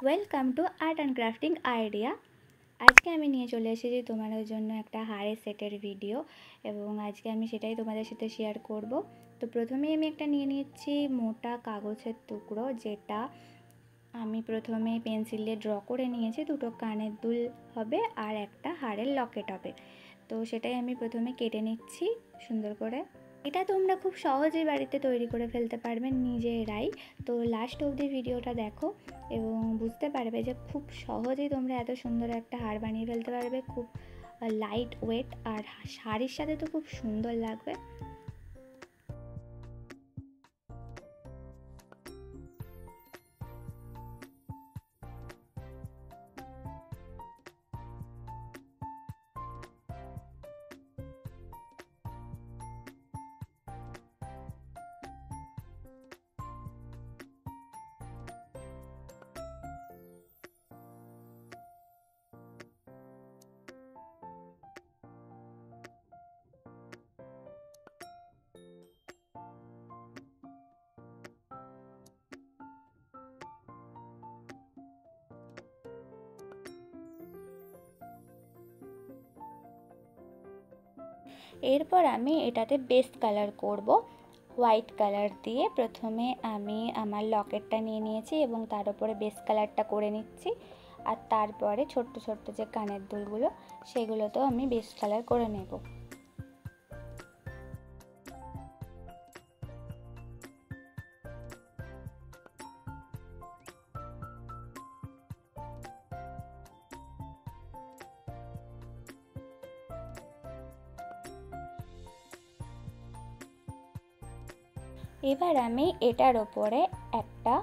Welcome to art and crafting idea. আজকে আমি নিয়ে চলে এসেছি তোমাদের জন্য একটা হারের সেটের ভিডিও, এবং আজকে আমি সেটাই তোমাদের সাথে শেয়ার করব। তো প্রথমেই আমি একটা নিয়ে নিচ্ছি মোটা কাগজের টুকরো, যেটা আমি প্রথমে পেন্সিল দিয়ে ড্র করে নিয়েছি। দুটো কানের দুল হবে আর একটা হারের লকেট হবে। তো সেটাই আমি প্রথমে কেটে নিচ্ছি সুন্দর করে। এটা তোমরা খুব সহজেই বাড়িতে তৈরি করে ফেলতে পারবে নিজেরাই। তো লাস্ট অবধি ভিডিওটা দেখো এবং বুঝতে পারবে যে খুব সহজেই তোমরা এত সুন্দর একটা হার বানিয়ে ফেলতে পারবে। খুব লাইট ওয়েট, আর শাড়ির সাথে তো খুব সুন্দর লাগবে। এরপর আমি এটাতে বেস কালার করব। হোয়াইট কালার দিয়ে প্রথমে আমি আমার লকেটটা নিয়ে নিয়েছি এবং তার উপরে বেস কালারটা করে নিচ্ছি। আর তারপরে ছোট্ট ছোট্ট যে কানের দুলগুলো, সেগুলোতেও আমি বেস কালার করে নেব। এবার আমি এটার ওপরে একটা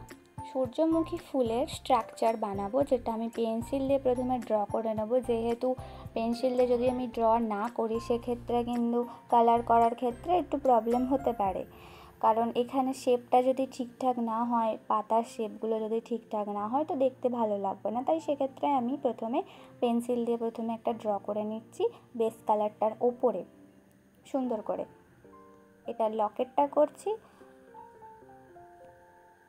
সূর্যমুখী ফুলের স্ট্রাকচার বানাবো, যেটা আমি পেন্সিল দিয়ে প্রথমে ড্র করে নেব। যেহেতু পেন্সিল দিয়ে যদি আমি ড্র না করি, সেক্ষেত্রে কিন্তু কালার করার ক্ষেত্রে একটু প্রবলেম হতে পারে, কারণ এখানে শেপটা যদি ঠিকঠাক না হয়, পাতার শেপগুলো যদি ঠিকঠাক না হয়, তো দেখতে ভালো লাগবে না। তাই সেক্ষেত্রে আমি প্রথমে পেন্সিল দিয়ে একটা ড্র করে নিচ্ছি বেস কালারটার ওপরে সুন্দর করে। এটা লকেটটা করছি।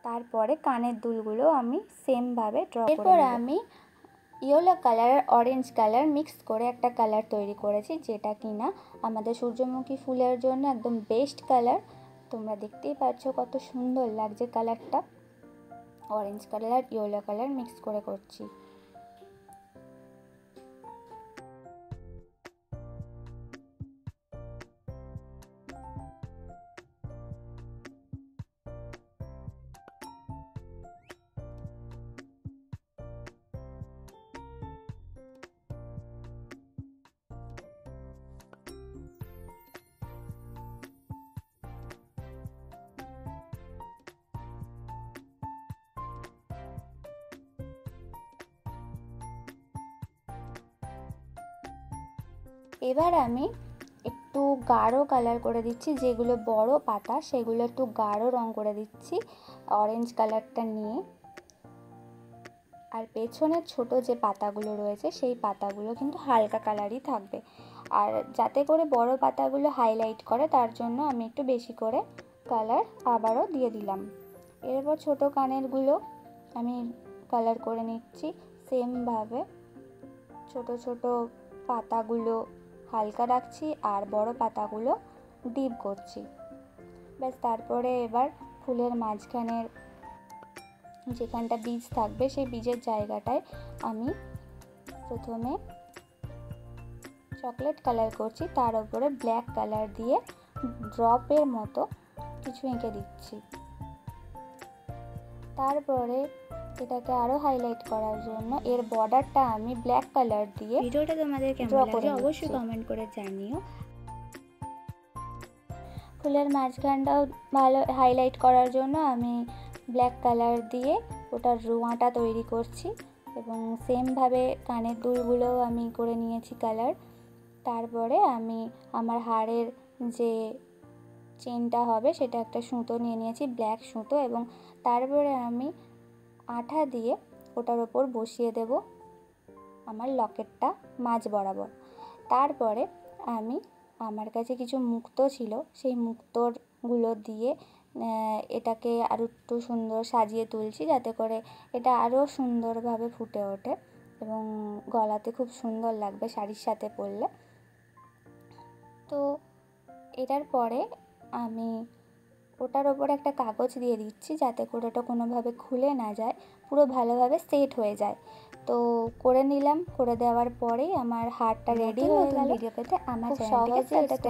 তারপরে কানের দুলগুলো আমি সেমভাবে ড্র করে নেব। এরপর আমি ইয়েলো কালার আর অরেঞ্জ কালার মিক্স করে একটা কালার তৈরি করেছি, যেটা কিনা আমাদের সূর্যমুখী ফুলের জন্য একদম বেস্ট কালার। তোমরা দেখতেই পাচ্ছ কত সুন্দর লাগছে কালারটা। অরেঞ্জ কালার আর ইয়েলো কালার মিক্স করে করছি। এবার আমি একটু গাঢ় কালার করে দিচ্ছি, যেগুলো বড় পাতা সেগুলো একটু গাঢ় রং করে দিচ্ছি অরেঞ্জ কালারটা নিয়ে। আর পেছনের ছোট যে পাতাগুলো রয়েছে, সেই পাতাগুলো কিন্তু হালকা কালারই থাকবে। আর যাতে করে বড় পাতাগুলো হাইলাইট করে, তার জন্য আমি একটু বেশি করে কালার আবারও দিয়ে দিলাম। এরপর ছোট কানেরগুলো আমি কালার করে নিচ্ছি সেমভাবে। ছোট ছোট পাতাগুলো হালকা রাখছি আর বড় পাতাগুলো ডিপ করছি। ব্যাস, তারপরে এবার ফুলের মাঝখানের যেখানটা বীজ থাকবে, সেই বীজের জায়গাটায় আমি প্রথমে চকলেট কালার করছি, তার উপরে ব্ল্যাক কালার দিয়ে ড্রপের মতো কিছু এঁকে দিচ্ছি। তারপরে এটাকে আরো হাইলাইট করার জন্য এর বর্ডারটা আমি ব্ল্যাক কালার দিয়ে। ভিডিওটা তোমাদের কেমন লাগছে অবশ্যই কমেন্ট করে জানিও। ফুলের মাঝখানটাও ভালো হাইলাইট করার জন্য আমি ব্ল্যাক কালার দিয়ে ওটার রোঁয়াটা তৈরি করছি, এবং সেমভাবে কানের দুলগুলোও আমি করে নিয়েছি কালার। তারপরে আমি আমার হাড়ের যে চেনটা হবে, সেটা একটা সুতো নিয়ে নিয়েছি, ব্ল্যাক সুতো, এবং তারপরে আমি আঠা দিয়ে ওটার ওপর বসিয়ে দেব আমার লকেটটা মাঝ বরাবর। তারপরে আমি আমার কাছে কিছু মুক্তো ছিল, সেই মুক্তোরগুলো দিয়ে এটাকে আরও একটু সুন্দর সাজিয়ে তুলছি, যাতে করে এটা আরও সুন্দরভাবে ফুটে ওঠে এবং গলাতে খুব সুন্দর লাগবে শাড়ির সাথে পরলে। তো এটার পরে আমি ওটার ওপরে একটা কাগজ দিয়ে দিচ্ছি, যাতে করে ওটা কোনোভাবে খুলে না যায়, পুরো ভালোভাবে সেট হয়ে যায়। তো করে নিলাম, করে দেওয়ার পরেই আমার হারটা রেডি হয়ে গেল। ভিডিও পেতে আমার চ্যানেলটিকে সাবস্ক্রাইব